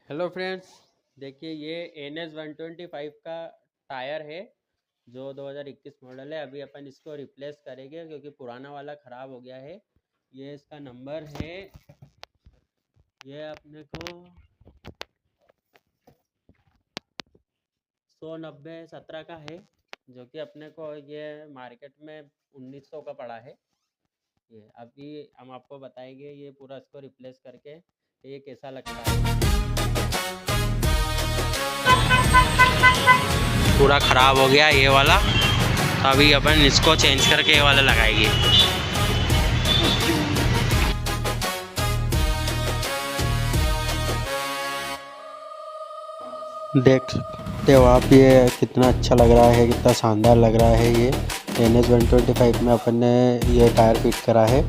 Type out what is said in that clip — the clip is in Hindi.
हेलो फ्रेंड्स, देखिए ये NS125 का टायर है जो 2021 मॉडल है। अभी अपन इसको रिप्लेस करेंगे क्योंकि पुराना वाला ख़राब हो गया है। ये इसका नंबर है, ये अपने को 190-17 का है, जो कि अपने को ये मार्केट में 1900 का पड़ा है। ये अभी हम आपको बताएंगे ये पूरा इसको रिप्लेस करके ये कैसा लगता है। पूरा ख़राब हो गया ये वाला, तो अभी अपन इसको चेंज करके ये वाला लगाएंगे। देख सकते हो आप, ये कितना अच्छा लग रहा है, कितना शानदार लग रहा है। ये NS125 में अपन ने ये टायर फिट करा है।